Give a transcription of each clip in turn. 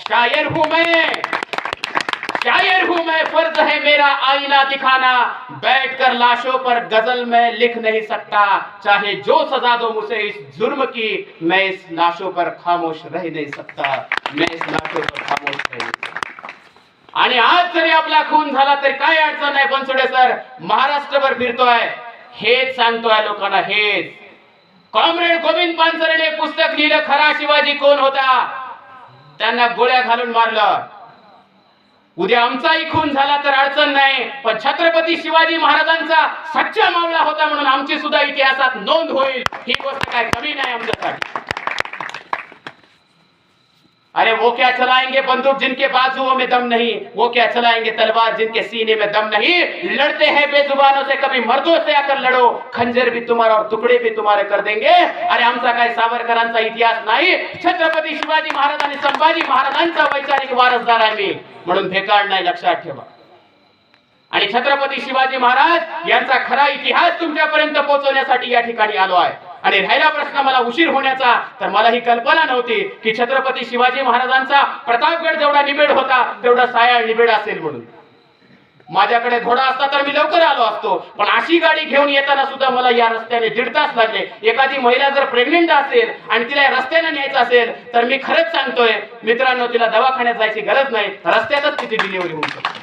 शायर हूं मैं, शायर हूं मैं, फर्ज है मेरा आईना दिखाना, बैठकर लाशों पर गजल में लिख नहीं सकता, चाहे जो सजा दो मुझे इस जुर्म की, मैं इस लाशों पर खामोश रह नहीं सकता, मैं इस लाशों पर खामोश रह नहीं सकता. आणि आज जरी आपला खून झाला तरी काय अडचण नाही. बनसोडे सर महाराष्ट्रभर फिरतोय, हेच सांगतोय लोकांना, हेच. कॉम्रेड गोविंद पानसरेने पुस्तक लिहिलं, खरा शिवाजी कोण होता, त्यांना गोळ्या घालून मारलं. उद्या आमचाही खून झाला तर अडचण नाही, पण छत्रपती शिवाजी महाराजांचा सच्चा मावळा होता म्हणून आमची सुद्धा इतिहासात नोंद होईल, ही गोष्ट काय कमी नाही आमच्यासाठी. अरे वो क्या चलाएंगे बंदूक जिनके बाजुओं में दम नहीं, वो क्या चलाएंगे तलवार जिनके सीने में दम नहीं, लड़ते हैं बेजुबानों से कभी मर्दों से आकर लड़ो, खंजर भी तुम्हारा और टुकड़े भी तुम्हारे कर देंगे. अरे आमचा काय सावरकरांचा इतिहास नाही, छत्रपती शिवाजी महाराज आणि संभाजी महाराजांचा वैचारिक वारसदार आहे मी, म्हणून भेकाड नाही, लक्षात ठेवा. आणि छत्रपती शिवाजी महाराज यांचा खरा इतिहास तुमच्यापर्यंत पोहोचवण्यासाठी या ठिकाणी आलो आहे. आणि राहिला प्रश्न मला उशीर होण्याचा, तर मला ही कल्पना नव्हती की छत्रपती शिवाजी महाराजांचा प्रतापगड जेवढा निबिड होता तेवढा सायाळ निबिड असेल म्हणून. माझ्याकडे घोडा असता तर मी लवकर आलो असतो, पण अशी गाडी घेऊन येताना सुद्धा मला या रस्त्याने 1.5 तास लागले. एखादी महिला जर प्रेग्नेंट असेल आणि तिला रस्त्याने न्यायचं असेल तर मी खरंच सांगतोय मित्रांनो, तिला दवाखान्यात जायची गरज नाही, रस्त्यातच तिची डिलिव्हरी होऊ शकते.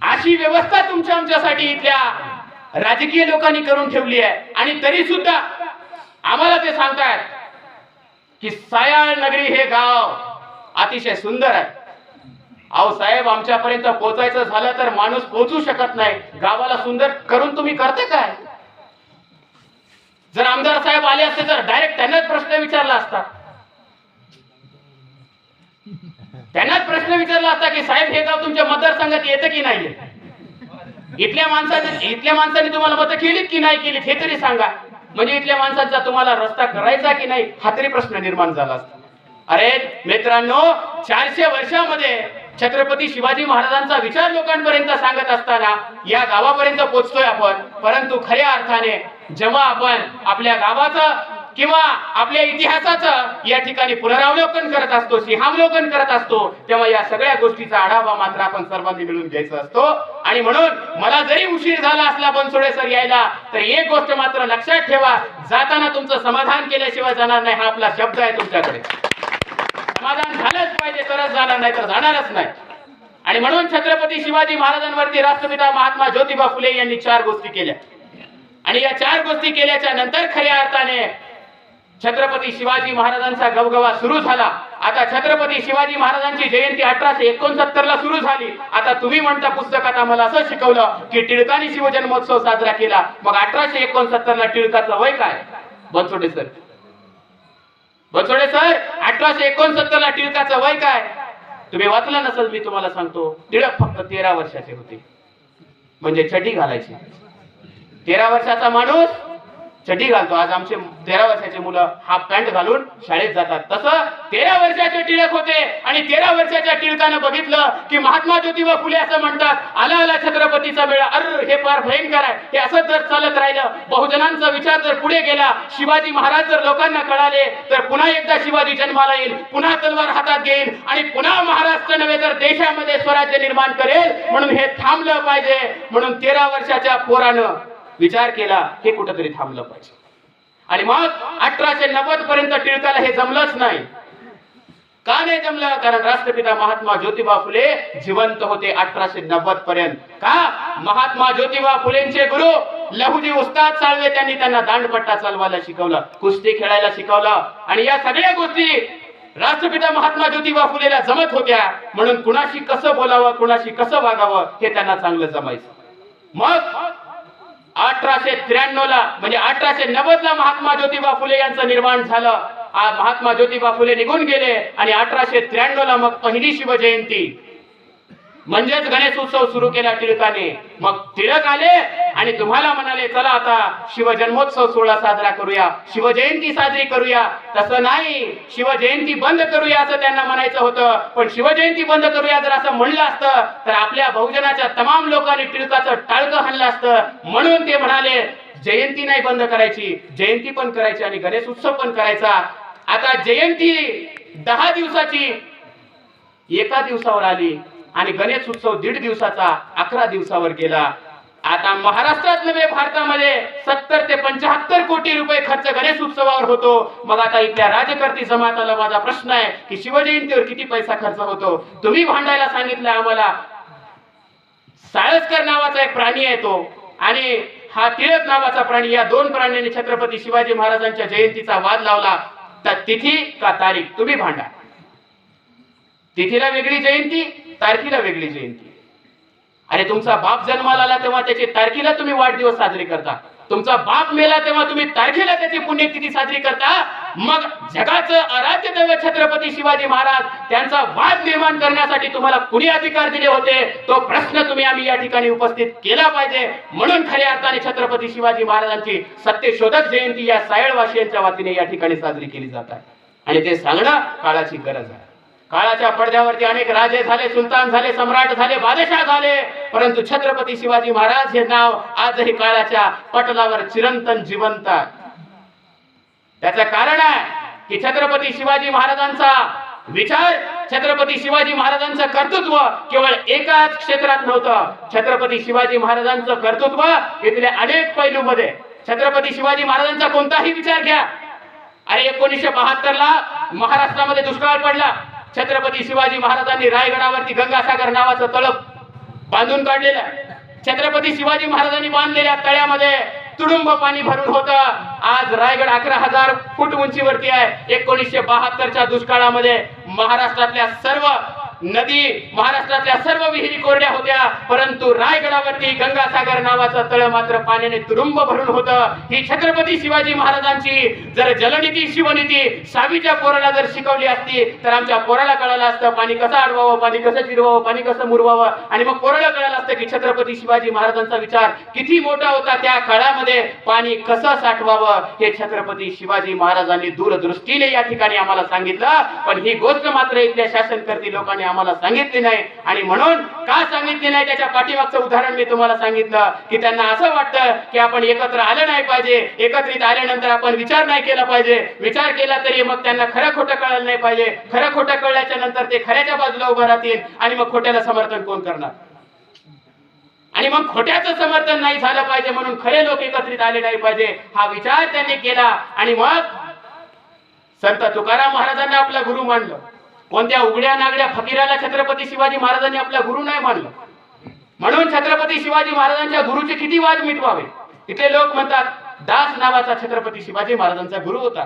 अशी व्यवस्था तुमच्या आमच्यासाठी इथल्या राजकीय लोकांनी करून ठेवली आहे. आणि तरी सुद्धा आम्हाला ते सांगतायत की सायाळ नगरी हे गाव अतिशय सुंदर आहे. अहो साहेब, आमच्यापर्यंत पोहोचायचं झालं तर माणूस पोहोचू शकत नाही, गावाला सुंदर करून तुम्ही करते काय? जर आमदार साहेब आले असते तर डायरेक्ट त्यांनाच प्रश्न विचारला असता, त्यांनाच प्रश्न विचारला असता की साहेब हे गाव तुमच्या मतदारसंघात येतं की नाही, इथल्या माणसाने तुम्हाला मतं केलीत की नाही केलीत हे तरी सांगा. म्हणजे इथल्या माणसांचा तुम्हाला रस्ता करायचा की नाही हा तरी प्रश्न निर्माण झाला असता. अरे मित्रांनो, 400 वर्षामध्ये छत्रपती शिवाजी महाराजांचा विचार लोकांपर्यंत सांगत असताना या गावापर्यंत पोहोचतोय आपण. परंतु खऱ्या अर्थाने जेव्हा आपण आपल्या गावाचं किंवा आपल्या इतिहासाचं या ठिकाणी पुनरावलोकन करत असतो, सिंहावलोकन करत असतो, तेव्हा या सगळ्या गोष्टीचा आढावा मात्र आपण सर्वांनी मिळून घ्यायचा असतो. आणि म्हणून मला जरी उशीर झाला असला बनसोडे सर यायला, तर एक गोष्ट मात्र लक्षात ठेवा, जाताना तुमचं समाधान केल्याशिवाय जाणार नाही, हा आपला शब्द आहे तुमच्याकडे. समाधान झालंच पाहिजे तरच जाणार, नाही तर जाणारच नाही. आणि म्हणून छत्रपती शिवाजी महाराजांवरती राष्ट्रपिता महात्मा ज्योतिबा फुले यांनी 4 गोष्टी केल्या. आणि या 4 गोष्टी केल्याच्या नंतर खऱ्या अर्थाने छत्रपती शिवाजी महाराजांचा गवगवा सुरू झाला. आता छत्रपती शिवाजी महाराजांची जयंती 1869 ला सुरू झाली. आता तुम्ही म्हणता पुस्तकात आम्हाला असं शिकवलं की टिळकांनी शिवजन्मोत्सव साजरा केला. मग 1869 ला टिळकाचं वय काय? बनसोडे सर 1869 ला टिळकाचं वय काय? तुम्ही वाचलं नसेल, मी तुम्हाला सांगतो. टिळक फक्त 13 वर्षाचे होते, म्हणजे चड्डी घालायची. 13 वर्षाचा माणूस चड्डी घालतो. आज आमचे 13 वर्षाचे मुलं हाफ पॅन्ट घालून शाळेत जातात. तसं 13 वर्षाचे टिळक होते. आणि 13 वर्षाच्या टिळकानं बघितलं की महात्मा ज्योतिबा फुले असं म्हणतात, आला आला छत्रपतीचा वेळ, अरे हे फार भयंकर आहे. हे असंच जर चालत राहिलं, बहुजनांचा विचार जर पुढे गेला, शिवाजी महाराज जर लोकांना कळाले, तर पुन्हा एकदा शिवाजी जन्माला येईल, पुन्हा तलवार हातात घेईल आणि पुन्हा महाराष्ट्र नव्हे तर देशामध्ये स्वराज्य निर्माण करेल. म्हणून हे थांबलं पाहिजे. म्हणून 13 वर्षाच्या पोरानं विचार केला हे कुठेतरी थांबलं पाहिजे. आणि मग 1890 पर्यंत टिळकाला हे जमलंच नाही. का नाही जमलं? कारण राष्ट्रपिता महात्मा ज्योतिबा फुले जिवंत होते 1890 पर्यंत. का? महात्मा ज्योतिबा फुलेंचे गुरु लहुजी उस्ताद साळवे त्यांनी त्यांना दांडपट्टा चालवायला शिकवलं, कुस्ती खेळायला शिकवलं. आणि या सगळ्या गोष्टी राष्ट्रपिता महात्मा ज्योतिबा फुलेला जमत होत्या. म्हणून कुणाशी कसं बोलावं, कुणाशी कसं वागावं हे त्यांना चांगलं जमायचं. मग 1893 ला म्हणजे 1890 ला महात्मा ज्योतिबा फुले यांचं निर्माण झालं. महात्मा ज्योतिबा फुले निघून गेले आणि 1893 ला मग पहिली शिवजयंती म्हणजेच गणेश उत्सव सुरू केला टिळकाने. मग टिळक आले आणि तुम्हाला म्हणाले चला आता शिवजन्मोत्सव सोहळा साजरा करूया, शिवजयंती साजरी करूया. तसं नाही, शिवजयंती बंद करूया असं त्यांना म्हणायचं होतं. पण शिवजयंती बंद करूया जर असं म्हणलं असतं तर आपल्या बहुजनाच्या तमाम लोकांनी टिळकाचं टाळकं हाणलं असतं. म्हणून ते म्हणाले जयंती नाही बंद करायची, जयंती पण करायची आणि गणेश उत्सव पण करायचा. आता जयंती 10 दिवसाची एका दिवसावर आली आणि गणेश उत्सव 1.5 दिवसाचा 11 दिवसावर गेला. आता महाराष्ट्रात नव्हे भारतामध्ये 70 ते 75 कोटी रुपये खर्च गणेश उत्सवावर होतो. मग आता इथल्या राजकारती जमाताला माझा प्रश्न आहे की शिवजयंतीवर किती पैसा खर्च होतो? तुम्ही भांडायला सांगितलं आम्हाला. साळसकर नावाचा एक प्राणी आहे तो आणि हा टिळक नावाचा प्राणी, या दोन प्राण्यांनी छत्रपती शिवाजी महाराजांच्या जयंतीचा वाद लावला. तर तिथी का तारीख तुम्ही भांडा. तिथीला वेगळी जयंती, तारखेला वेगळी जयंती. अरे तुमचा बाप जन्माला आला तेव्हा त्याची तारखेला तुम्ही वाढदिवस साजरी करता, तुमचा बाप मेला तेव्हा तुम्ही तारखेला त्याची पुण्यतिथी साजरी करता. मग जगाचं आराध्य दैवत छत्रपती शिवाजी महाराज, त्यांचा वाद निर्माण करण्यासाठी तुम्हाला कुणी अधिकार दिले होते? तो प्रश्न आम्ही या ठिकाणी उपस्थित केला पाहिजे. म्हणून खऱ्या अर्थाने छत्रपती शिवाजी महाराजांची सत्यशोधक जयंती या सायळवासियांच्या वतीने या ठिकाणी साजरी केली जात आहे आणि ते सांगणं काळाची गरज आहे. काळाच्या पडद्यावरती अनेक राजे झाले, सुलतान झाले, सम्राट झाले, बादशाह झाले, परंतु छत्रपती शिवाजी महाराज हे नाव आजही काळाच्या पटलावर चिरंतन जिवंत आहे. त्याचं कारण आहे की छत्रपती शिवाजी महाराजांचा विचार, छत्रपती शिवाजी महाराजांचं कर्तृत्व केवळ एकाच क्षेत्रात नव्हतं. छत्रपती शिवाजी महाराजांचं कर्तृत्व इथल्या अनेक पैलूमध्ये. छत्रपती शिवाजी महाराजांचा कोणताही विचार घ्या. अरे 1972 ला महाराष्ट्रामध्ये दुष्काळ पडला. छत्रपती शिवाजी महाराजांनी रायगडावरती गंगासागर नावाचं तळ बांधून काढलेलं. छत्रपती शिवाजी महाराजांनी बांधलेल्या तळ्यामध्ये तुडुंब पाणी भरून होतं. आज रायगड 11,000 फूट उंचीवरती आहे. 1972च्या दुष्काळामध्ये महाराष्ट्रातल्या सर्व नदी, महाराष्ट्रातल्या सर्व विहिरी कोरड्या होत्या, परंतु रायगडावरती गंगासागर नावाचं तळ मात्र पाण्याने तुडुंब भरून होतं. ही छत्रपती शिवाजी महाराजांची जर जलनीती शिवनीती 6वीच्या पोराला जर शिकवली असती तर आमच्या पोराला कळालं असतं पाणी कसं अडवावं, पाणी कसं जिरवावं, पाणी कसं मुरवावं. आणि मग पोराला कळालं असतं की छत्रपती शिवाजी महाराजांचा विचार किती मोठा होता. त्या काळामध्ये पाणी कसं साठवावं हे छत्रपती शिवाजी महाराजांनी दूरदृष्टीने या ठिकाणी आम्हाला सांगितलं. पण ही गोष्ट मात्र इथल्या शासनकर्ती लोकांनी आम्हाला सांगितली नाही. आणि म्हणून का सांगितली नाही त्याच्या पाठीमागचं उदाहरण मी तुम्हाला सांगितलं की त्यांना असं वाटतं की आपण एकत्र आलं नाही पाहिजे, एकत्रित आल्यानंतर आपण विचार नाही केला पाहिजे. विचार केला तरी मग त्यांना खरं खोटं कळलं नाही पाहिजे. खरं खोटं कळल्याच्या नंतर ते खऱ्याच्या बाजूला उभं राहतील आणि मग खोट्याला समर्थन कोण करणार? आणि मग खोट्याचं समर्थन नाही झालं पाहिजे म्हणून खरे लोक एकत्रित आले नाही पाहिजे हा विचार त्यांनी केला. आणि मग संत तुकाराम महाराजांना आपला गुरु मानलं. कोणत्या उघड्या नागड्या फकीराला छत्रपती शिवाजी महाराजांनी आपला गुरु नाही मानलं. म्हणून छत्रपती शिवाजी महाराजांच्या गुरुचे किती वाद मिटवावे. इथे लोक म्हणतात दास नावाचा छत्रपती शिवाजी महाराजांचा गुरु होता.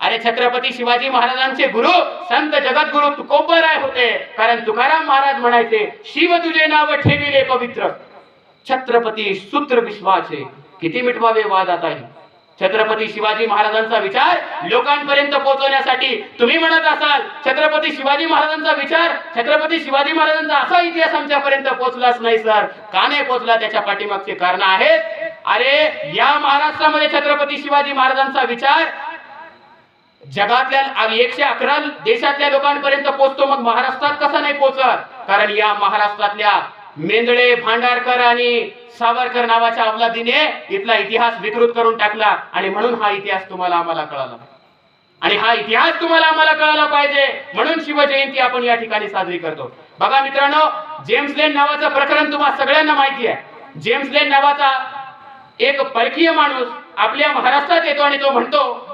अरे छत्रपती शिवाजी महाराजांचे गुरु संत जगद्गुरु तुकोबराय होते. कारण तुकाराम महाराज म्हणायचे शिव तुझे नाव ठेविले पवित्र, छत्रपती सूत्र विश्वाचे. किती मिटवावे वाद आता. छत्रपती शिवाजी महाराजांचा विचार लोकांपर्यंत पोहोचवण्यासाठी तुम्ही म्हणत असाल छत्रपती शिवाजी महाराजांचा विचार, छत्रपती शिवाजी महाराजांचा असा इतिहास आमच्यापर्यंत पोहोचलाच नाही सर. का नाही पोहोचला त्याच्या पाठीमागचे कारण आहेत. अरे या महाराष्ट्रामध्ये छत्रपती शिवाजी महाराजांचा विचार जगातल्या 111 देशातल्या लोकांपर्यंत पोहोचतो, मग महाराष्ट्रात कसा नाही पोहोचत? कारण या महाराष्ट्रातल्या मेंदळे, भांडारकर आणि सावरकर नावाच्या अवलादीने इथला इतिहास विकृत करून टाकला. आणि म्हणून हा इतिहास तुम्हाला आम्हाला कळाला आणि हा इतिहास तुम्हाला आम्हाला कळायला पाहिजे. म्हणून शिवजयंती आपण या ठिकाणी साजरी करतो. बघा मित्रांनो, जेम्स लेन नावाचं प्रकरण तुम्हाला सगळ्यांना माहिती आहे. जेम्स लेन नावाचा एक परकीय माणूस आपल्या महाराष्ट्रात येतो आणि तो म्हणतो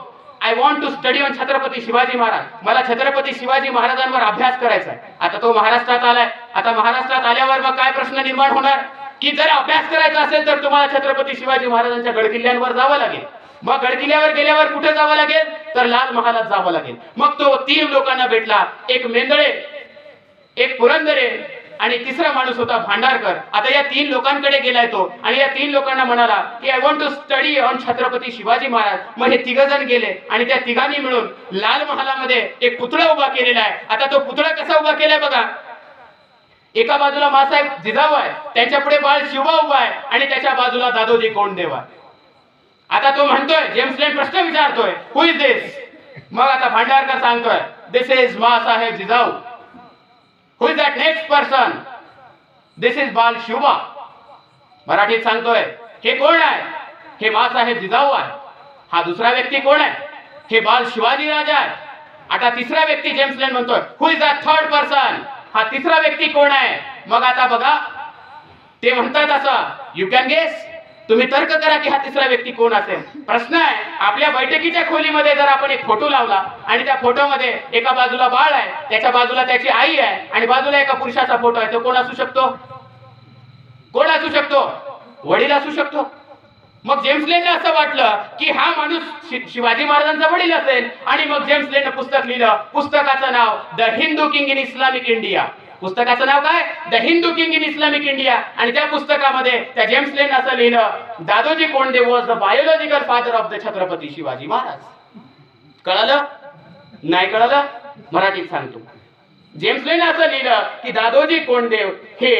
I want to study on Chhatrapati Shivaji Maharaj. मला छत्रपती शिवाजी महाराजांवर अभ्यास करायचा आहे. आता तो महाराष्ट्रात आलाय. आता महाराष्ट्रात आल्यावर मग काय प्रश्न निर्माण होणार की जर अभ्यास करायचा असेल तर तुम्हाला छत्रपती शिवाजी महाराजांच्या गडकिल्ल्यांवर जावं लागेल. मग गडकिल्ल्यावर गेल्यावर कुठे जावं लागेल तर लाल महालात जावं लागेल. मग तो 3 लोकांना भेटला. एक मेंदळे, एक पुरंदरे आणि तिसरा माणूस होता भांडारकर. आता या 3 लोकांकडे गेलाय तो आणि या 3 लोकांना म्हणाला की I want to study on Chhatrapati Shivaji Maharaj. मग हे 3 जण गेले आणि त्या 3घांनी मिळून लाल महालामध्ये एक पुतळा उभा केलेला आहे. आता तो पुतळा कसा उभा केलाय बघा. एका बाजूला मासाहेब जिजाऊ आहे, त्यांच्या पुढे बाळ शिवबा उभा आहे आणि त्याच्या बाजूला दादोजी कोंडदेव आहे. आता तो म्हणतोय, जेम्स लेन प्रश्न विचारतोय, हु इज दिस? मग आता भांडारकर सांगतोय, this is Masaheb Jijau. Who is that next person? This is Bal Shivba. मराठीत सांगतोय, हे कोण आहे? हे मासाहेब जिजाऊ आहे. हा दुसरा व्यक्ती कोण आहे? हे बाल शिवाजी राजा आहे. आता तिसरा व्यक्ती जेम्स लेन म्हणतोय, हु इज दॅट थर्ड पर्सन? हा तिसरा व्यक्ती कोण आहे? मग आता बघा, ते म्हणतात असं, यू कॅन गेस, तुम्ही तर्क करा की हा तिसरा व्यक्ती कोण असेल. प्रश्न आहे, आपल्या बैठकीच्या खोलीमध्ये जर आपण एक फोटो लावला आणि त्या फोटोमध्ये एका बाजूला बाळ आहे, त्याच्या बाजूला त्याची आई आहे आणि बाजूला एका पुरुषाचा फोटो आहे, तो कोण असू शकतो? कोण असू शकतो? वडील असू शकतो. मग जेम्स लेनला असं वाटलं की हा माणूस शिवाजी महाराजांचा वडील असेल आणि मग जेम्स लेनने पुस्तक लिहिलं. पुस्तकाचं नाव the Hindu king in Islamic India. पुस्तकाचं नाव काय? The Hindu king in Islamic India. आणि त्या पुस्तकामध्ये त्या जेम्स लेन असं लिहिलं, Dadoji Kondadev was the biological father of the Chhatrapati Shivaji Maharaj. कळालं? नाही कळालं? मराठीत सांगतो. जेम्स लेन असं लिहिलं की दादोजी कोंडदेव हे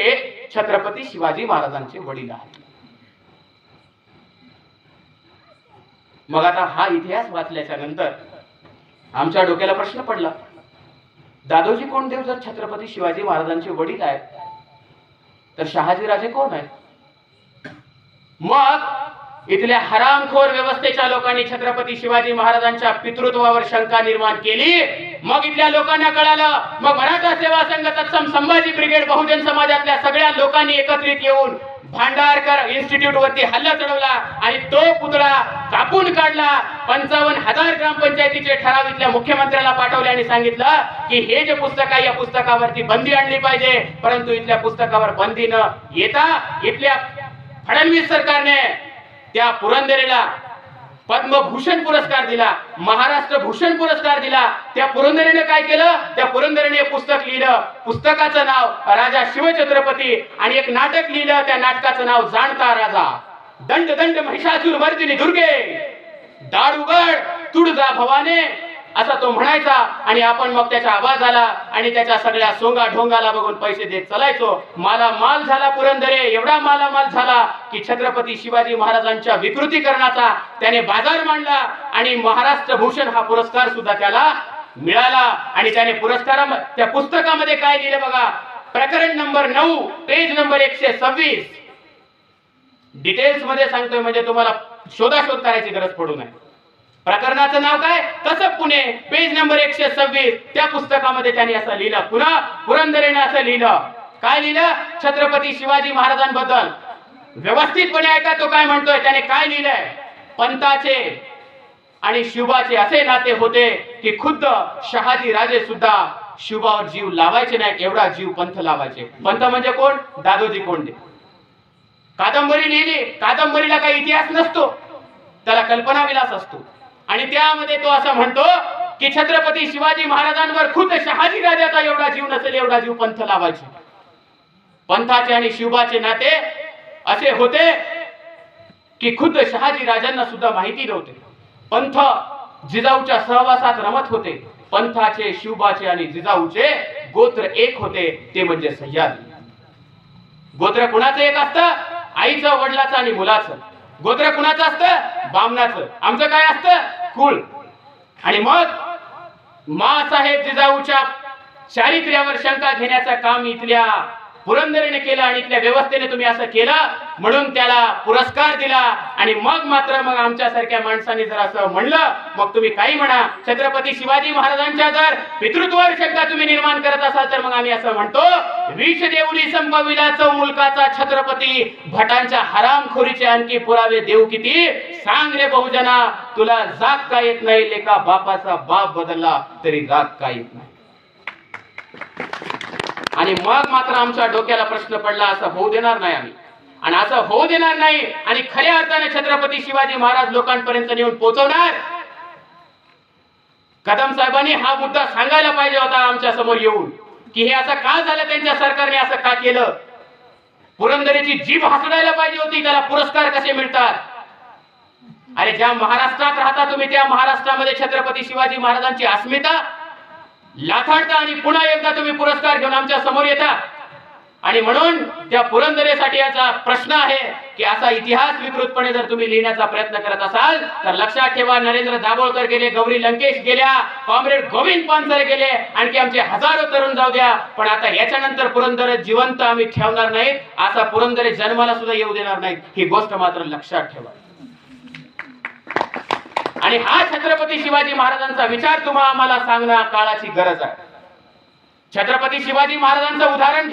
छत्रपती शिवाजी महाराजांचे वडील आहेत. मग आता हा इतिहास वाचल्याच्या नंतर आमच्या डोक्याला प्रश्न पडला, दादोजी कोंडदेव जर छत्रपती शिवाजी महाराजांचे वडील आहेत तर शहाजीराजे कोण आहेत? मग इथल्या हरामखोर व्यवस्थेच्या लोकांनी छत्रपती शिवाजी महाराजांच्या पितृत्वावर शंका निर्माण केली. मग इथल्या लोकांना कळालं. मग मराठा सेवा संघ, तत्सम संभाजी ब्रिगेड, बहुजन समाजातल्या सगळ्या लोकांनी एकत्रित येऊन भांडारकर इन्स्टिट्यूट वरती हल्ला चढवला आणि तो पुतळा कापून काढला. 55,000 ग्रामपंचायतीचे ठराव इथल्या मुख्यमंत्र्याला पाठवले आणि सांगितलं की हे जे पुस्तक आहे या पुस्तकावरती बंदी आणली पाहिजे. परंतु इथल्या पुस्तकावर बंदी न येता इथल्या फडणवीस सरकारने त्या पुरंदरेला पद्मभूषण पुरस्कार दिला, महाराष्ट्र भूषण पुरस्कार दिला. त्या पुरंदरेने काय केलं? त्या पुरंदरेने पुस्तक लिहिलं, पुस्तकाचं नाव राजा शिवछत्रपती, आणि एक नाटक लिहिलं, त्या नाटकाचं नाव जाणता राजा. दंड दंड महिषासुर मर्दिनी दुर्गे, दाड उघड तुळजा भवाने, असा तो म्हणायचा. आणि आपण मग त्याच्या आवाजाला आणि त्याच्या सगळ्या सोंगा ढोंगाला बघून पैसे देत चालायचो. माला माल झाला पुरंदरे, एवढा मालामाल झाला की छत्रपती शिवाजी महाराजांच्या विकृतीकरणाचा त्याने बाजार मांडला आणि महाराष्ट्र भूषण हा पुरस्कार सुद्धा त्याला मिळाला. आणि त्याने त्या पुस्तकामध्ये काय लिहिलं बघा, प्रकरण नंबर 9, पेज नंबर 126. डिटेल्स मध्ये सांगतोय म्हणजे तुम्हाला शोधाशोध करायची गरज पडू नये. प्रकरणाचं नाव काय? कसब पुणे, पेज नंबर 126. त्या पुस्तकामध्ये त्यांनी असं लिहिलं, पुन्हा पुरंदरेने असं लिहिलं. काय लिहिलं? छत्रपती शिवाजी महाराजांबद्दल व्यवस्थितपणे ऐका तो काय म्हणतोय. त्याने काय लिहिलंय? पंथाचे आणि शिवबाचे असे नाते होते की खुद्द शहाजी राजे सुद्धा शिवबावर जीव लावायचे नाही, एवढा जीव पंथ लावायचे. पंथ म्हणजे कोण? दादोजी कोंडदेव. कादंबरी लिहिली, कादंबरीला काही इतिहास नसतो, त्याला कल्पना विलास असतो. आणि त्यामध्ये तो असं म्हणतो की छत्रपती शिवाजी महाराजांवर खुद्द शहाजी राजाचा एवढा जीव नसेल, एवढा जीव पंथ लावायचे. पंथाचे आणि शिवबाचे नाते असे होते की खुद्द शहाजी राजांना सुद्धा माहिती नव्हते. पंथ जिजाऊच्या सहवासात रमत होते. पंथाचे, शिवबाचे आणि जिजाऊचे गोत्र एक होते, ते म्हणजे सह्याद्री. गोत्र कुणाचं एक असतं? आईचं, वडिलाचं आणि मुलाचं. गोत्र कुणाचं असतं? बामणाचं. आमचं काय असतं? कुळ. आणि मग मासाहेब जिजाऊच्या चारित्र्यावर शंका घेण्याचं काम इथल्या पुरंदरेने केलं आणि इथल्या व्यवस्थेने तुम्ही असं केलं म्हणून त्याला पुरस्कार दिला. आणि मग मात्र मग आमच्यासारख्या माणसांनी जर असं म्हणलं, मग तुम्ही काही म्हणा, छत्रपती शिवाजी महाराजांच्या जर पितृत्वावर शंका तुम्ही निर्माण करत असाल तर मग आम्ही असं म्हणतो, विष देऊळी संपविला मुलकाचा छत्रपती, भटांच्या हरामखोरीचे आणखी पुरावे देऊ किती? सांग रे बहुजना, तुला जाग का येत नाही? लेका बापाचा बाप बदलला तरी जाग का येत नाही? आणि मग मात्र आमच्या डोक्याला प्रश्न पडला, असं होऊ देणार नाही आम्ही, आणि असं होऊ देणार नाही. आणि खऱ्या अर्थाने छत्रपती शिवाजी महाराज लोकांपर्यंत नेऊन पोहोचवणार. कदम साहेबांनी हा मुद्दा सांगायला पाहिजे होता आमच्या समोर येऊन की हे असं का झालं, त्यांच्या सरकारने असं का केलं. पुरंदरेची जीभ हसडायला पाहिजे होती, त्याला पुरस्कार कसे मिळतात. अरे ज्या महाराष्ट्रात राहता तुम्ही, त्या महाराष्ट्रामध्ये छत्रपती शिवाजी महाराजांची अस्मिता लाथाडता आणि पुन्हा एकदा तुम्ही पुरस्कार घेऊन आमच्या समोर येता. आणि म्हणून त्या पुरंदरेसाठी याचा प्रश्न आहे की असा इतिहास विकृतपणे जर तुम्ही लिहिण्याचा प्रयत्न करत असाल तर लक्षात ठेवा, नरेंद्र दाभोळकर गेले, गौरी लंकेश गेल्या, कॉम्रेड गोविंद पानसरे गेले, आणखी आमचे हजारो तरुण जाऊ द्या, पण आता याच्यानंतर पुरंदर जिवंत आम्ही ठेवणार नाहीत, असा पुरंदरे जन्माला सुद्धा येऊ देणार नाहीत, ही गोष्ट मात्र लक्षात ठेवा. आणि हा छत्रपती शिवाजी महाराजांचा विचार तुम्हा आम्हाला सांगणं काळाची गरज आहे. छत्रपती शिवाजी महाराजांचं उदाहरण